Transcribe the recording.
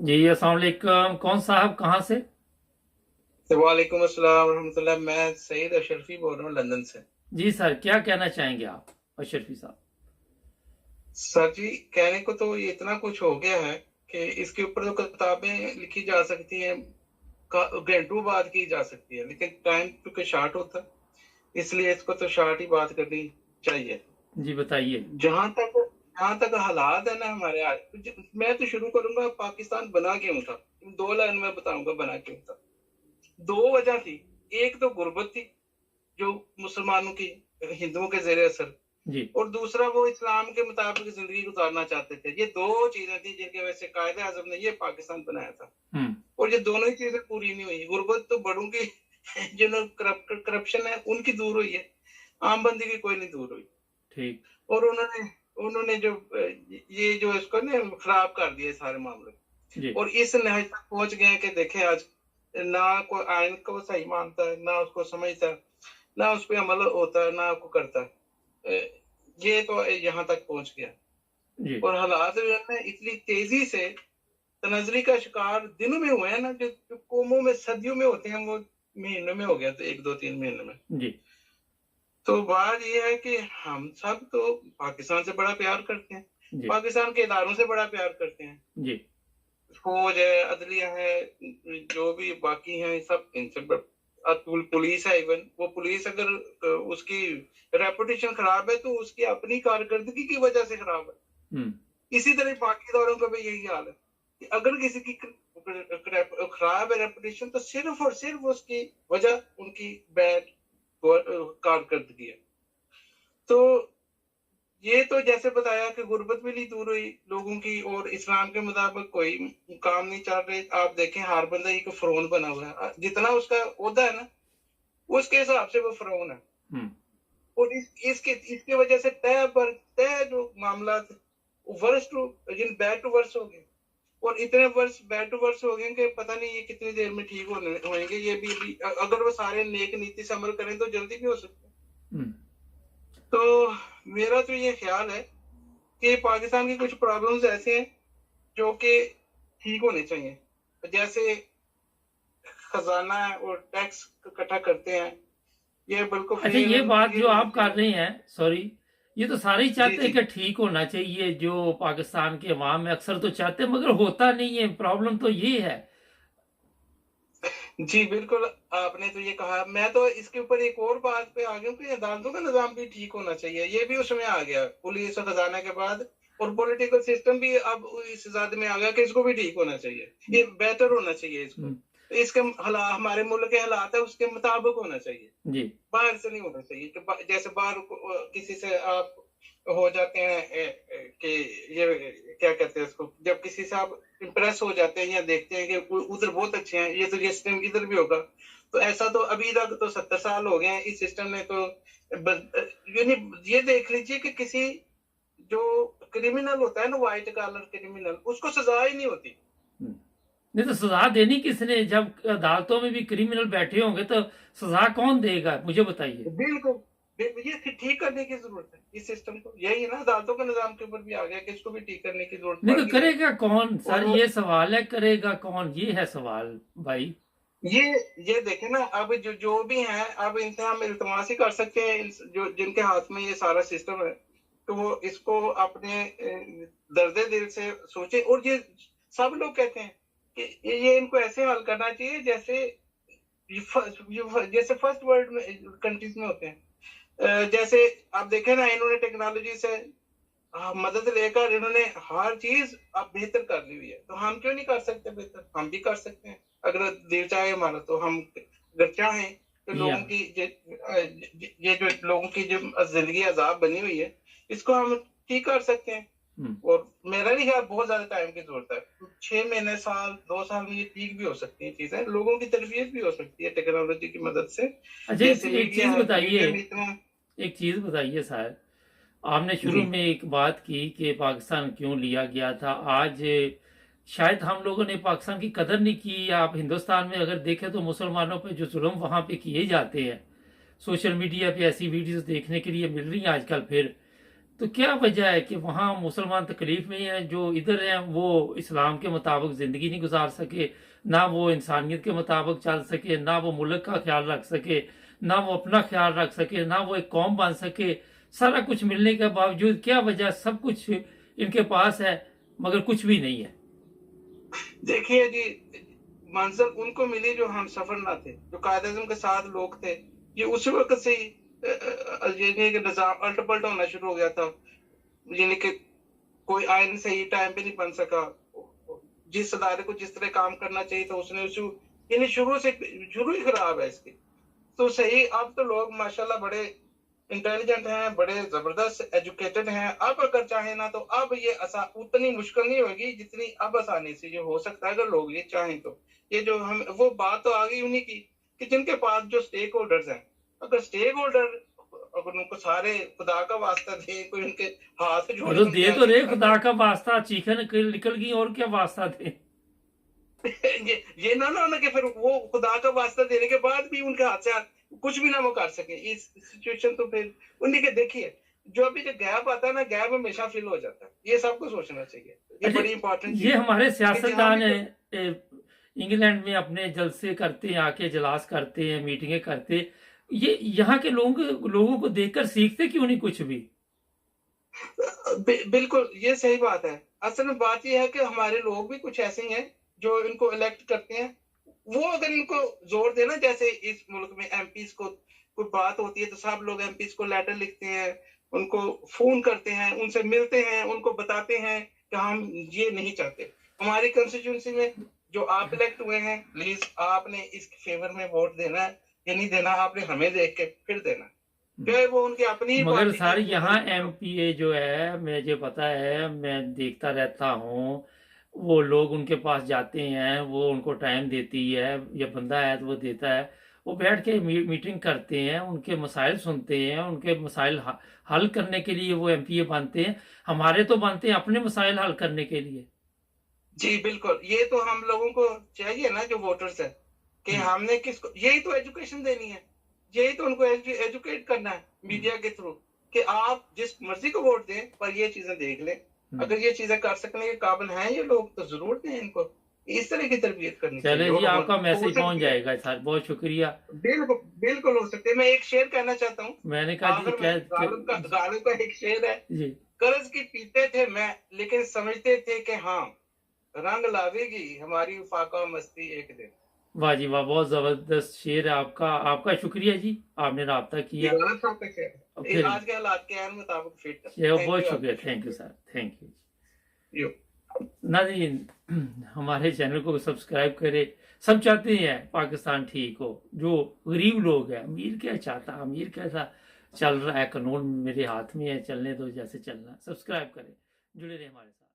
जी अस्सलाम वालेकुम। कौन साहब कहाँ से? वालेकुम अस्सलाम रहमतुल्लाह। मैं सईद अशरफी बोल रहा हूँ लंदन से। जी सर, क्या कहना चाहेंगे आप अशरफी साहब? सर जी, कहने को तो ये इतना कुछ हो गया है कि इसके ऊपर तो किताबें लिखी जा सकती हैं, घंटों बात की जा सकती है, लेकिन टाइम क्योंकि शार्ट होता है, इसलिए इसको तो शार्ट ही बात करनी चाहिए। जी बताइए। जहां तक जहां तक हालात है ना हमारे आज, मैं तो शुरू करूंगा पाकिस्तान बना क्यों था। दो लाइन में बताऊंगा बना क्यों था। दो वजह थी। एक तो गुर्बत थी, जो मुसलमानों की, हिंदुओं के जेर असर। जी। और दूसरा वो इस्लाम के मुताबिक जिंदगी गुजारना चाहते थे। ये दो चीजें थी जिनकी वजह से कायदे आजम ने ये पाकिस्तान बनाया था। हम्म। और ये दोनों ही चीजें पूरी नहीं हुई। गुर्बत तो बड़ों की जो करप्शन है उनकी दूर हुई है, आम बंदी की कोई नहीं दूर हुई। ठीक। और उन्होंने उन्होंने जो ये जो इसको ना खराब कर दिया सारे मामले। जी। और इस नहज तक पहुंच गए कि देखे आज ना कोई आइन को सही मानता है, ना उसको समझता है, ना उस पर अमल होता है, ना आपको करता है। ये तो यहाँ तक पहुंच गया। जी। और हालात जो है ना इतनी तेजी से तनजरी का शिकार दिनों में हुए हैं ना, जो कौमों में सदियों में होते हैं वो महीनों में हो गया, तो एक दो तीन महीनों में। जी। तो बात ये है कि हम सब तो पाकिस्तान से बड़ा प्यार करते हैं, जी। पाकिस्तान के इदारों से बड़ा प्यार करते हैं। जी। फौज है, अदलिया है, जो भी बाकी हैं सब इनसे पुलिस है। इवन वो पुलिस अगर उसकी रेपुटेशन खराब है तो उसकी अपनी कारकर्दगी की वजह से खराब है। हम्म। इसी तरह बाकी दौरों का भी यही हाल है कि अगर किसी की खराब है रेपुटेशन, तो सिर्फ और सिर्फ उसकी वजह उनकी बैड कारकर्दगी है। तो ये तो जैसे बताया कि गुर्बत भी नहीं दूर हुई लोगों की, और इस्लाम के मुताबिक कोई काम नहीं चल रहे। आप देखें हर बंदा एक फरोन बना हुआ है, जितना उसका ओहदा है ना उसके हिसाब से वो फरोन है। हम्म। और इसके इसके वजह से तय पर तय जो मामला वर्ष टू जिन बैड टू वर्ष हो गए। और इतने वर्ष बैड टू वर्ष हो गए कि पता नहीं ये कितनी देर में ठीक होने होंगे। ये भी अगर वो सारे नेक नीति से अमल करें तो जल्दी भी हो सकते हैं। हम्म। तो मेरा तो ये ख्याल है कि पाकिस्तान की कुछ प्रॉब्लम्स ऐसे हैं जो कि ठीक होने चाहिए। जैसे खजाना है और टैक्स इकट्ठा करते हैं, ये बिल्कुल अच्छा, फेयर ये एंड बात क्लियर जो होना आप कर चाहिए। रहे हैं, सॉरी, ये तो सारे ही जी चाहते हैं जी कि ठीक होना चाहिए। जो पाकिस्तान के अवाम में अक्सर तो चाहते हैं, मगर होता नहीं है। प्रॉब्लम तो ये है। जी, बिल्कुल। आपने तो ये कहा, मैं तो इसके ऊपर एक और बात पे आ गया हूँ कि अदालतों का निजाम भी ठीक होना चाहिए। ये भी उसमें आ गया पुलिस और खजाना के बाद। और पॉलिटिकल सिस्टम भी अब इस जात में आ गया कि इसको भी ठीक होना चाहिए, ये बेहतर होना चाहिए इसको। हम्म। तो इसके हमारे मुल्क के हालात है उसके मुताबिक होना चाहिए, जी। बाहर से नहीं होना चाहिए कि जैसे बाहर किसी से आप हो जाते हैं कि ये क्या कहते हैं इसको, जब किसी से आप इम्प्रेस हो जाते हैं या देखते हैं कि उधर बहुत अच्छे हैं, ये तो ये सिस्टम इधर भी होगा। तो ऐसा तो अभी तक तो 70 साल हो गए हैं इस सिस्टम ने तो ये देख लीजिए कि किसी जो क्रिमिनल होता है ना, व्हाइट कॉलर क्रिमिनल, उसको सजा ही नहीं होती। हम्म। नहीं तो सजा देनी किसने? जब अदालतों में भी क्रिमिनल बैठे होंगे तो सजा कौन देगा, मुझे बताइए। बिल्कुल। ये ठीक करने की जरूरत है इस सिस्टम को। यही है ना, अदालतों के निजाम के ऊपर भी आ गया कि इसको भी ठीक करने की जरूरत नहीं पड़ तो गई है। करेगा कौन और सर? वो ये सवाल है, करेगा कौन? ये है सवाल भाई। ये ये देखे ना, अब जो भी है, अब इनसे हम इल्तमास ही कर सकते हैं, जो जिनके हाथ में ये सारा सिस्टम है, तो वो इसको अपने दर्दे दिल से सोचे। और ये सब लोग कहते हैं कि ये इनको ऐसे हल करना चाहिए जैसे जैसे फर्स्ट वर्ल्ड में कंट्रीज में होते हैं। जैसे आप देखें ना, इन्होंने टेक्नोलॉजी से मदद लेकर इन्होंने हर चीज अब बेहतर कर ली हुई है। तो हम क्यों नहीं कर सकते बेहतर? हम भी कर सकते हैं अगर दिल चाहे हमारा। तो हम अगर चाहें तो या। लोगों की ये जो लोगों की जो जिंदगी अजाब बनी हुई है, इसको हम ठीक कर सकते हैं। हम्म। और मेरा नहीं ख्याल बहुत ज्यादा टाइम की जरूरत है। 6 महीने, साल, 2 साल में ये ठीक भी हो सकती है चीजें। लोगों की तरबियत भी हो सकती है टेक्नोलॉजी की मदद से। अच्छा, जैसे एक मीडिया चीज है, बताइए। मीडिया में इतना। एक चीज बताइए साहब, आपने जी शुरू में एक बात की कि पाकिस्तान क्यों लिया गया था। आज शायद हम लोगों ने पाकिस्तान की कदर नहीं की। आप हिंदुस्तान में अगर देखें तो मुसलमानों पे जो जुल्म वहां पे किए जाते हैं, सोशल मीडिया पे ऐसी वीडियोस देखने के लिए मिल रही हैं आजकल। फिर तो क्या वजह है कि वहाँ मुसलमान तकलीफ में हैं, जो इधर हैं वो इस्लाम के मुताबिक ज़िंदगी नहीं गुजार सके, ना वो इंसानियत के मुताबिक चल सके, ना वो मुल्क का ख्याल रख सके, ना वो अपना ख्याल रख सके, ना वो एक कौम बन सके। सारा कुछ मिलने के बावजूद क्या वजह, सब कुछ इनके पास है मगर कुछ भी नहीं है। देखिए जी, मंजिल उनको मिली जो हम सफर ना थे, जो कायद-ए-आज़म के साथ लोग थे। ये उसी वक्त से ही यानी कि निज़ाम अल्ट-पल्ट होना शुरू हो गया था। यानी कि कोई आइन सही टाइम पे नहीं बन सका। जिस अदारे को जिस तरह काम करना चाहिए था उसने उसी, यानी शुरू ही खराब है इसकी। तो सही, अब तो लोग माशाल्लाह बड़े इंटेलिजेंट हैं, बड़े जबरदस्त एजुकेटेड हैं। अब अगर चाहे ना तो अब ये उतनी मुश्किल नहीं होगी जितनी अब आसानी से ये हो सकता है अगर लोग ये चाहें तो। ये जो हम वो बात तो आ गई उन्हीं की कि जिनके पास जो स्टेक होल्डर्स हैं, अगर स्टेक होल्डर अगर उनको सारे खुदा का वास्ता दे, कोई उनके हाथ जोड़े, मतलब उनके दे तो आगे रहे खुदा का वास्ता, चीखें निकल गई, और क्या वास्ता दे। ये ना कि फिर वो खुदा का वास्ता देने के बाद भी उनके हाथ से कुछ भी ना वो कर सके, इस सिचुएशन तो फिर उन्हीं के। देखिए, जो अभी जो गैप आता है ना, गैप हमेशा फिल हो जाता है, ये सबको सोचना चाहिए। ये अच्छा, बड़ी इंपॉर्टेंट ये चीज हमारे है कि जहाँ सियासतदान भी है इंग्लैंड में अपने जलसे करते हैं, आके इजलास करते हैं, मीटिंगें करते हैं, ये यहाँ के लोगों को देखकर सीखते क्यों नहीं कुछ भी। बिल्कुल ये सही बात है। असल में बात ये है कि हमारे लोग भी कुछ ऐसे ही हैं जो इनको इलेक्ट करते हैं। वो अगर इनको जोर देना, जैसे इस मुल्क में एमपीज को कोई बात होती है तो सब लोग एमपीज को लेटर लिखते हैं, उनको फोन करते हैं, उनसे मिलते हैं, उनको बताते हैं कि हम ये नहीं चाहते। हमारी कंस्टिट्यूंसी में जो आप इलेक्ट हुए हैं, प्लीज आपने इस फेवर में वोट देना है, ये नहीं देना, आपने हमें देख के फिर देना। क्या वो उनकी अपनी ही मगर पार्टी सर के यहाँ एमपीए जो है, मुझे पता है, मैं देखता रहता हूँ, वो लोग उनके पास जाते हैं, वो उनको टाइम देती है, या बंदा है तो वो देता है, वो बैठ के मीटिंग करते हैं, उनके मसाइल सुनते हैं, उनके मसाइल हल करने के लिए वो एमपीए बनते हैं। हमारे तो बनते हैं अपने मसाइल हल करने के लिए। जी बिल्कुल, ये तो हम लोगों को चाहिए ना जो वोटर्स है कि हमने किसको, यही तो एजुकेशन देनी है, यही तो उनको एजुकेट करना है मीडिया के थ्रू कि आप जिस मर्जी को वोट दें पर ये चीजें देख लें। अगर ये चीजें कर सकने के काबिल हैं ये लोग तो जरूर दें इनको। इस तरह की तरबियत करनी चले चाहिए जी, और आपका हो मैसेज पहुंच सकती है। जाएगा सर, बहुत शुक्रिया। बिल्कुल बिल्कुल हो सकती है। मैं एक शेर कहना चाहता हूँ मैंने कहा जी, आखिर में, गालिब का एक शेर है, जी कर्ज की पीते थे मैं लेकिन समझते थे कि हाँ रंग लावेगी हमारी फाका मस्ती एक दिन। वाह जी वाह, बहुत जबरदस्त शेर है आपका। आपका शुक्रिया जी, आपने राब्ता ये किया। गालिब साहब का शेर है, फिर आज के हालात के एन मुताबिक फिट है। चलो, थैंक बहुत यू शुक्रिया, आपका, thank you sir, thank you. You. नाज़रीन, हमारे चैनल को सब्सक्राइब करें। सब चाहते हैं पाकिस्तान ठीक हो, जो गरीब लोग हैं, अमीर क्या चाहता, अमीर कैसा चल रहा है, कानून मेरे हाथ में है, चलने दो जैसे चलना। सब्सक्राइब करें, जुड़े रहे हमारे साथ।